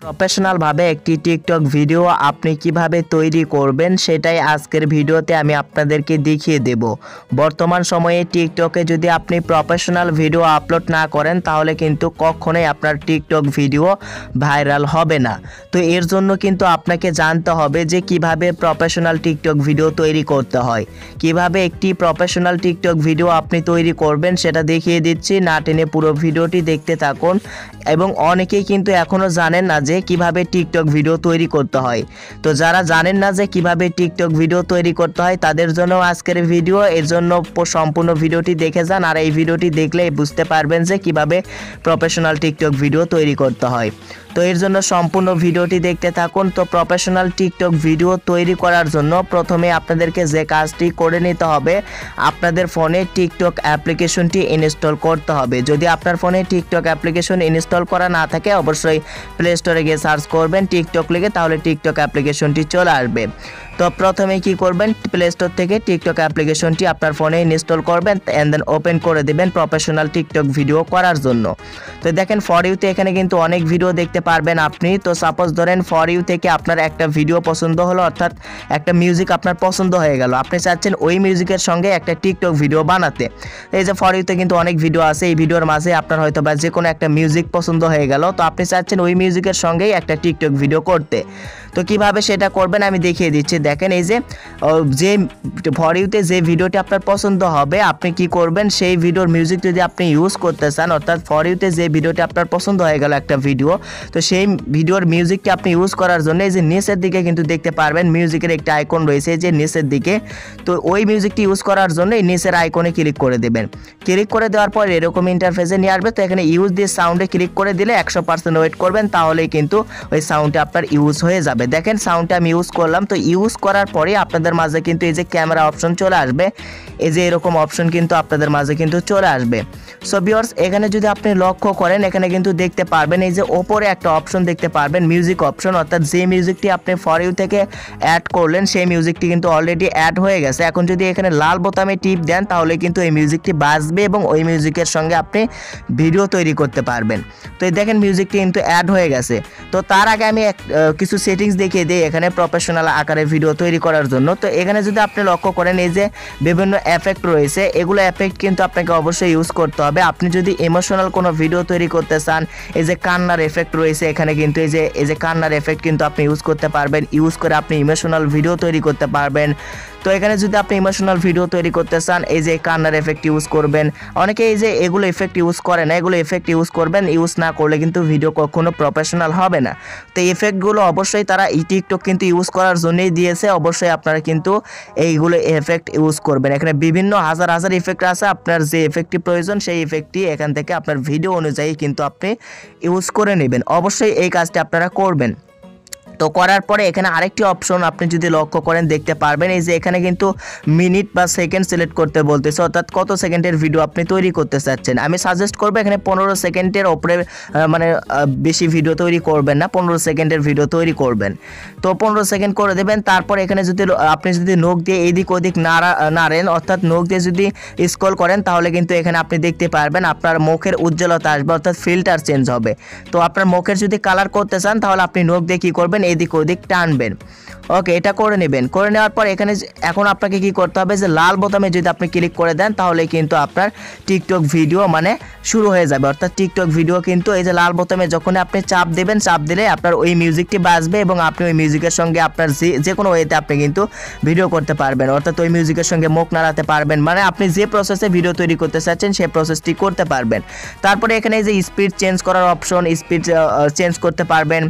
Professional ভাবে একটি TikTok video আপনি কিভাবে তৈরি করবেন সেটাই আজকের ভিডিওতে আমি আপনাদেরকে দেখিয়ে দেব। বর্তমান সময়ে টিকটকে যদি আপনি প্রফেশনাল ভিডিও আপলোড না করেন তাহলে কিন্তু কখনোই আপনার টিকটক ভিডিও ভাইরাল হবে না। তো এর জন্য কিন্তু আপনাকে জানতে হবে যে কিভাবে প্রফেশনাল টিকটক ভিডিও তৈরি করতে হয়। কিভাবে একটি প্রফেশনাল টিকটক ভিডিও আপনি তৈরি করবেন সেটা দেখিয়ে দিচ্ছি, না টেনে পুরো ভিডিওটি দেখতে থাকুন। এবং অনেকেই কিন্তু এখনো জানেন না যে কিভাবে টিকটক ভিডিও তৈরি করতে হয়। তো যারা জানেন না যে কিভাবে টিকটক ভিডিও তৈরি করতে হয় তাদের জন্য আজকের ভিডিও। এর জন্য সম্পূর্ণ ভিডিওটি দেখে যান, আর এই ভিডিওটি দেখলেই বুঝতে পারবেন যে কিভাবে প্রফেশনাল টিকটক ভিডিও তৈরি করতে হয়। তো এর জন্য সম্পূর্ণ ভিডিওটি দেখতে থাকুন। তো প্রফেশনাল টিকটক ভিডিও তৈরি করার জন্য প্রথমে আপনাদেরকে যে কাজটি করে নিতে হবে, আপনাদের ফোনে টিকটক অ্যাপ্লিকেশনটি ইনস্টল করতে হবে। যদি আপনার ফোনে টিকটক অ্যাপ্লিকেশন ইনস্টল করা না থাকে অবশ্যই প্লে স্টোরে গিয়ে সার্চ করবেন টিকটক লিখে, তাহলে টিকটক অ্যাপ্লিকেশনটি চলে আসবে। তো প্রথমে কি করবেন, প্লে স্টোর থেকে টিকটক অ্যাপ্লিকেশনটি আপনার ফোনে ইনস্টল করবেন এন্ড দেন ওপেন করে দেবেন প্রফেশনাল টিকটক ভিডিও করার জন্য। তো দেখেন ফর ইউতে এখানে কিন্তু অনেক ভিডিও দেখতে পারবেন আপনি। তো সাপোজ ধরেন ফর ইউ থেকে আপনার একটা ভিডিও পছন্দ হলো, অর্থাৎ একটা মিউজিক আপনার পছন্দ হয়ে গেল, আপনি চাচ্ছেন ওই মিউজিকের সঙ্গে একটা টিকটক ভিডিও বানাতে। এই যে ফর ইউতে কিন্তু অনেক ভিডিও আছে, এই ভিডিওর মাঝে আপনার হয়তো বা যে কোনো একটা মিউজিক পছন্দ হয়ে গেল, তো আপনি চাচ্ছেন ওই মিউজিকের সঙ্গেই একটা টিকটক ভিডিও করতে। তো কিভাবে সেটা করবেন আমি দেখিয়ে দিচ্ছি। দেখেন এই যে ফর ইউতে যে ভিডিওটি আপনার পছন্দ হবে আপনি কি করবেন, সেই ভিডিওর মিউজিক যদি আপনি ইউজ করতে চান, অর্থাৎ ফর ইউতে যে ভিডিওটি আপনার পছন্দ হয়ে গেল একটা ভিডিও, তো সেই ভিডিওর মিউজিকটি আপনি ইউজ করার জন্য এই যে নিচের দিকে কিন্তু দেখতে পারবেন মিউজিকের একটা আইকন রয়েছে যে নিচের দিকে। তো ওই মিউজিকটি ইউজ করার জন্য এই নিচের আইকনে ক্লিক করে দেবেন। ক্লিক করে দেওয়ার পর এরকম ইন্টারফেসে নিয়ে আসবে। তো এখানে ইউজ দিয়ে সাউন্ডে ক্লিক করে দিলে 100% ওয়েট করবেন, তাহলেই কিন্তু ওই সাউন্ডটা আপনার ইউজ হয়ে যাবে। দেখেন সাউন্ডটা আমি ইউজ করলাম। তো ইউজ করার পরে আপনাদের মাঝে কিন্তু এই যে ক্যামেরা অপশন চলে আসবে, এই যে এরকম অপশন কিন্তু আপনাদের মাঝে কিন্তু চলে আসবে। সো ভিউয়ার্স এখানে যদি আপনি লক্ষ্য করেন এখানে কিন্তু দেখতে পারবেন এই যে ওপরে একটা অপশন দেখতে পারবেন মিউজিক অপশন, অর্থাৎ যে মিউজিকটি আপনি ফর ইউ থেকে অ্যাড করলেন সেই মিউজিকটি কিন্তু অলরেডি অ্যাড হয়ে গেছে। এখন যদি এখানে লাল বোতামে টিপ দেন তাহলে কিন্তু এই মিউজিকটি বাজবে এবং ওই মিউজিকের সঙ্গে আপনি ভিডিও তৈরি করতে পারবেন। তো এই দেখেন মিউজিকটি কিন্তু অ্যাড হয়ে গেছে। তো তার আগে আমি কিছু সেটিংস দেখিয়ে দিই এখানে প্রফেশনাল আকারে ভিডিও তৈরি করার জন্য। তো এখানে যদি আপনি লক্ষ্য করেন এই যে বিভিন্ন এফেক্ট রয়েছে, এগুলো এফেক্ট কিন্তু আপনাকে অবশ্যই ইউজ করতে হবে। আপনি যদি ইমোশনাল কোনো ভিডিও তৈরি করতে চান, এই যে কান্নার এফেক্ট রয়েছে এখানে কিন্তু এই যে কান্নার এফেক্ট কিন্তু আপনি ইউজ করতে পারবেন। ইউজ করে আপনি ইমোশনাল ভিডিও তৈরি করতে পারবেন। তো এখানে যদি আপনি ইমোশনাল ভিডিও তৈরি করতে চান এই যে কান্নার এফেক্ট ইউজ করবেন। অনেকে এই যে এগুলো এফেক্ট ইউজ করে না, এগুলো এফেক্ট ইউজ করবেন। ইউজ না করলে কিন্তু ভিডিও কখনো প্রফেশনাল হবে না। তো এফেক্টগুলো অবশ্যই তারা টিকটক কিন্তু ইউজ করার জন্যই দিয়েছে, অবশ্যই আপনারা কিন্তু এইগুলো এফেক্ট ইউজ করবেন। এখানে বিভিন্ন হাজার হাজার ইফেক্ট আছে, আপনার যে এফেক্টটি প্রয়োজন সেই এফেক্টটি এখান থেকে আপনার ভিডিও অনুযায়ী কিন্তু আপনি ইউজ করে নেবেন। অবশ্যই এই কাজটি আপনারা করবেন। তো করার পরে এখানে আরেকটি অপশন আপনি যদি লক্ষ্য করেন দেখতে পারবেন এই যে এখানে কিন্তু মিনিট বা সেকেন্ড সিলেক্ট করতে বলতেছে, অর্থাৎ কত সেকেন্ডের ভিডিও আপনি তৈরি করতে চাচ্ছেন। আমি সাজেস্ট করবো এখানে 15 সেকেন্ডের ওপরে মানে বেশি ভিডিও তৈরি করবেন না, 15 সেকেন্ডের ভিডিও তৈরি করবেন। তো 15 সেকেন্ড করে দেবেন। তারপর এখানে যদি আপনি যদি নখ দিয়ে এদিক ওদিক নাড়েন, অর্থাৎ নখ দিয়ে যদি স্ক্রল করেন তাহলে কিন্তু এখানে আপনি দেখতে পারবেন আপনার মুখের উজ্জ্বলতা আসবে, অর্থাৎ ফিল্টার চেঞ্জ হবে। তো আপনার মুখের যদি কালার করতে চান তাহলে আপনি নখ দিয়ে কী করবেন, এদিক ওদিক টানবেন। ওকে, এটা করে নেবেন। করে নেওয়ার পর এখানে এখন আপনাকে কি করতে হবে যে লাল বোতামে যদি আপনি ক্লিক করে দেন তাহলে কিন্তু আপনার টিকটক ভিডিও মানে শুরু হয়ে যাবে। অর্থাৎ টিকটক ভিডিও কিন্তু এই যে লাল বোতামে যখন আপনি চাপ দেবেন, চাপ দিলে আপনার ওই মিউজিকটি বাজবে এবং আপনি ওই মিউজিকের সঙ্গে আপনার যে কোনো ওয়েতে আপনি কিন্তু ভিডিও করতে পারবেন, অর্থাৎ ওই মিউজিকের সঙ্গে মুখ নাড়াতে পারবেন। মানে আপনি যে প্রসেসে ভিডিও তৈরি করতে চাচ্ছেন সেই প্রসেসটি করতে পারবেন। তারপরে এখানে এই যে স্পিড চেঞ্জ করার অপশন, স্পিড চেঞ্জ করতে পারবেন।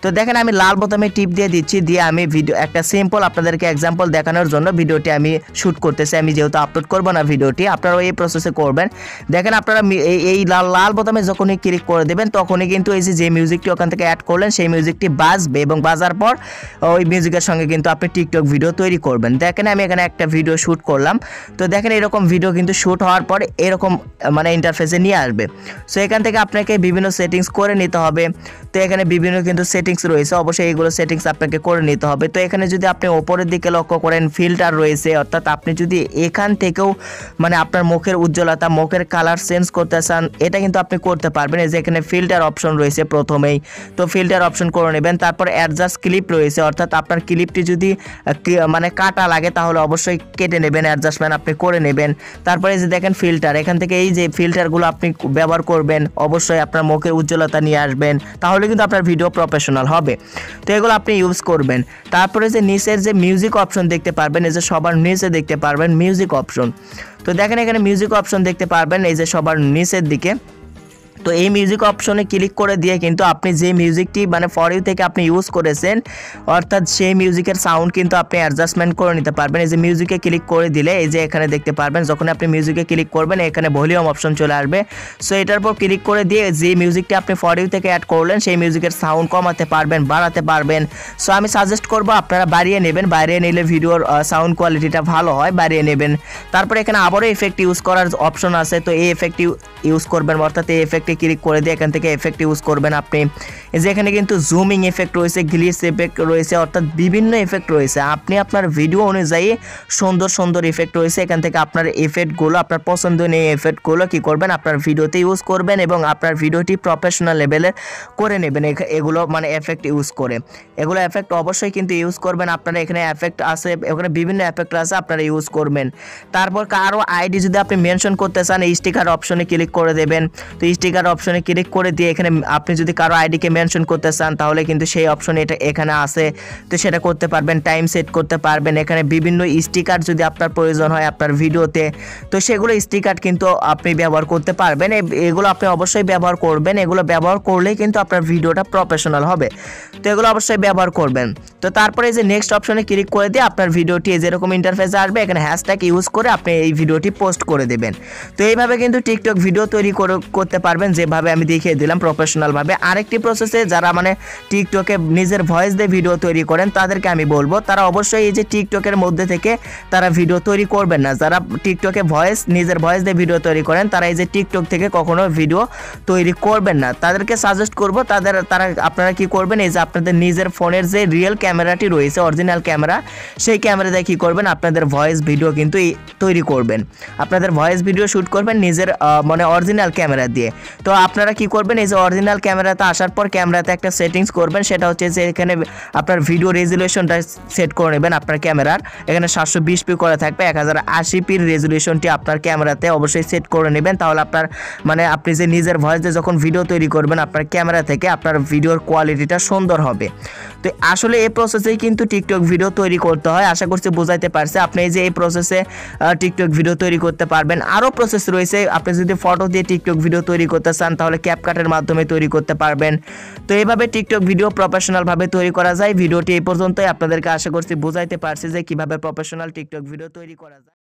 তো দেখেন আমি লাল বোতামে টিপ দিয়ে দিচ্ছি, দিয়ে আমি ভিডিও একটা সিম্পল আপনাদেরকে এক্সাম্পল দেখানোর জন্য ভিডিওটি আমি শ্যুট করতেছি। আমি যেহেতু আপলোড করবো না ভিডিওটি, আপনারা এই প্রসেসে করবেন। দেখেন আপনারা এই লাল বোতামে যখনই ক্লিক করে দেবেন তখনই কিন্তু এই যে মিউজিকটি ওখান থেকে অ্যাড করলেন সেই মিউজিকটি বাজবে এবং বাজার পর ওই মিউজিকের সঙ্গে কিন্তু আপনি টিকটক ভিডিও তৈরি করবেন। দেখেন আমি এখানে একটা ভিডিও শ্যুট করলাম। তো দেখেন এরকম ভিডিও কিন্তু শ্যুট হওয়ার পর এরকম মানে ইন্টারফেসে নিয়ে আসবে। সো এখান থেকে আপনাকে বিভিন্ন সেটিংস করে নিতে হবে। তো এখানে বিভিন্ন কিন্তু সেটিংস রয়েছে, অবশ্যই এইগুলো সেটিংস আপনাকে করে নিতে হবে। তো এখানে যদি আপনি উপরের দিকে লক্ষ্য করেন ফিল্টার রয়েছে, অর্থাৎ আপনি যদি এখান থেকেও মানে আপনার মুখের উজ্জ্বলতা, মুখের কালার চেঞ্জ করতে চান, এটা কিন্তু আপনি করতে পারবেন। এই যে এখানে ফিল্টার অপশন রয়েছে প্রথমেই, তো ফিল্টার অপশন করে নেবেন। তারপর অ্যাডজাস্ট ক্লিপ রয়েছে, অর্থাৎ আপনার ক্লিপটি যদি মানে কাটা লাগে তাহলে অবশ্যই কেটে নেবেন, অ্যাডজাস্টমেন্ট আপনি করে নেবেন। তারপরে এই যে দেখেন ফিল্টার, এখান থেকে এই যে ফিল্টারগুলো আপনি ব্যবহার করবেন, অবশ্যই আপনার মুখের উজ্জ্বলতা নিয়ে আসবেন, তাহলে কিন্তু আপনার ভিডিও প্রফেশনাল হবে। তো এগুলো আপনি ইউজ করবেন। তারপরে যে নিচের যে মিউজিক অপশন দেখতে পারবেন, এই যে সবার নিচে দেখতে পারবেন মিউজিক অপশন। তো দেখেন এখানে মিউজিক অপশন দেখতে পারবেন এই যে সবার নিচের দিকে। তো এই মিউজিক অপশনে ক্লিক করে দিয়ে কিন্তু আপনি যে মিউজিকটি মানে ফর ইউ থেকে আপনি ইউজ করেছেন, অর্থাৎ সেই মিউজিকের সাউন্ড কিন্তু আপনি অ্যাডজাস্টমেন্ট করে নিতে পারবেন। এই যে মিউজিকে ক্লিক করে দিলে এই যে এখানে দেখতে পারবেন, যখন আপনি মিউজিকে ক্লিক করবেন এখানে ভলিউম অপশন চলে আসবে। সো এটার পর ক্লিক করে দিয়ে যে মিউজিকটি আপনি ফর ইউ থেকে অ্যাড করলেন সেই মিউজিকের সাউন্ড কমাতে পারবেন, বাড়াতে পারবেন। সো আমি সাজেস্ট করব আপনারা বাড়িয়ে নেবেন, বাড়িয়ে নিলে ভিডিওর সাউন্ড কোয়ালিটিটা ভালো হয়, বাড়িয়ে নেবেন। তারপরে এখানে আবারও এফেক্ট ইউজ করার অপশন আছে, তো এই এফেক্ট ইউজ করবেন, অর্থাৎ এই এফেক্টে ক্লিক করে দিয়ে এখান থেকে এফেক্ট ইউজ করবেন আপনি। এই যে এখানে কিন্তু জুমিং এফেক্ট রয়েছে, গ্লিচ এফেক্ট রয়েছে, অর্থাৎ বিভিন্ন এফেক্ট রয়েছে। আপনি আপনার ভিডিও অনুযায়ী সুন্দর সুন্দর এফেক্ট রয়েছে, এখান থেকে আপনার এফেক্টগুলো, আপনার পছন্দনীয় এফেক্টগুলো কি করবেন আপনার ভিডিওতে ইউজ করবেন এবং আপনার ভিডিওটি প্রফেশনাল লেভেলের করে নেবেন। এগুলো মানে এফেক্ট ইউজ করে, এগুলো এফেক্ট অবশ্যই কিন্তু ইউজ করবেন। আপনারা এখানে এফেক্ট আছে, এখানে বিভিন্ন এফেক্ট আছে, আপনারা ইউজ করবেন। তারপর কারো আইডি যদি আপনি মেনশন করতে চান এই স্টিকার অপশনে ক্লিক করে দেবেন। তো স্টিকার অপশনে ক্লিক করে দিয়ে এখানে আপনি যদি কারো আইডিকে মেনশন করতে চান তাহলে কিন্তু সেই অপশন এটা এখানে আছে, তো সেটা করতে পারবেন। টাইম সেট করতে পারবেন। এখানে বিভিন্ন স্টিকার যদি আপনার প্রয়োজন হয় আপনার ভিডিওতে, তো সেগুলো স্টিকার কিন্তু আপনি ব্যবহার করতে পারবেন। এগুলো আপনি অবশ্যই ব্যবহার করবেন, এগুলো ব্যবহার করলেই কিন্তু আপনার ভিডিওটা প্রফেশনাল হবে। তো এগুলো অবশ্যই ব্যবহার করবেন। তো তারপরে যে নেক্সট অপশনে ক্লিক করে দিয়ে আপনার ভিডিওটি যেরকম ইন্টারফেস আসবে এখানে হ্যাশট্যাগ ইউজ করে আপনি এই ভিডিওটি পোস্ট করে দেবেন। তো এইভাবে কিন্তু টিকটক ভিডিও তৈরি করতে পারবেন, যেভাবে আমি দেখিয়ে দিলাম প্রফেশনালভাবে। আরেকটি প্রসেসে যারা মানে টিকটকে নিজের ভয়েস দিয়ে ভিডিও তৈরি করেন তাদেরকে আমি বলবো তারা অবশ্যই এই যে টিকটকের মধ্যে থেকে তারা ভিডিও তৈরি করবেন না। যারা টিকটকে নিজের ভয়েস দিয়ে ভিডিও তৈরি করেন তারা এই যে টিকটক থেকে কখনো ভিডিও তৈরি করবেন না। তাদেরকে সাজেস্ট করবো আপনারা কি করবেন, এই যে আপনাদের নিজের ফোনের যে রিয়েল ক্যামেরাটি রয়েছে, অরিজিনাল ক্যামেরা, সেই ক্যামেরাতে কি করবেন আপনাদের ভয়েস ভিডিও কিন্তু তৈরি করবেন। আপনাদের ভয়েস ভিডিও শ্যুট করবেন নিজের মানে অরিজিনাল ক্যামেরা দিয়ে। তো আপনারা কি করবেন, এই যে অরিজিনাল ক্যামেরাতে আসার পর ক্যামেরাতে একটা সেটিংস করবেন, সেটা হচ্ছে যে এখানে আপনার ভিডিও রেজুলেশনটা সেট করে নেবেন আপনার ক্যামেরার। এখানে 720p করে থাকবে, 1080p রেজুলেশনটি আপনার ক্যামেরাতে অবশ্যই সেট করে নেবেন। তাহলে আপনার মানে আপনি যে নিজের ভয়েস দিয়ে যখন ভিডিও তৈরি করবেন আপনার ক্যামেরা থেকে আপনার ভিডিওর কোয়ালিটিটা সুন্দর হবে। তো আসলে এই প্রসেসেই কিন্তু টিকটক ভিডিও তৈরি করতে হয়। আশা করছি বোঝাইতে পারছে। আপনি এই যে এই প্রসেসে টিকটক ভিডিও তৈরি করতে পারবেন। আরও প্রসেস রয়েছে, আপনি যদি ফটো দিয়ে টিকটক ভিডিও তৈরি করতে চান তাহলে ক্যাপকাটের মাধ্যমে তৈরি করতে পারবেন। তো এইভাবে টিকটক ভিডিও প্রফেশনালভাবে তৈরি করা যায়। ভিডিওটি এই পর্যন্তই, আপনাদেরকে আশা করছি বোঝাইতে পারছি যে কীভাবে প্রফেশনাল টিকটক ভিডিও তৈরি করা যায়।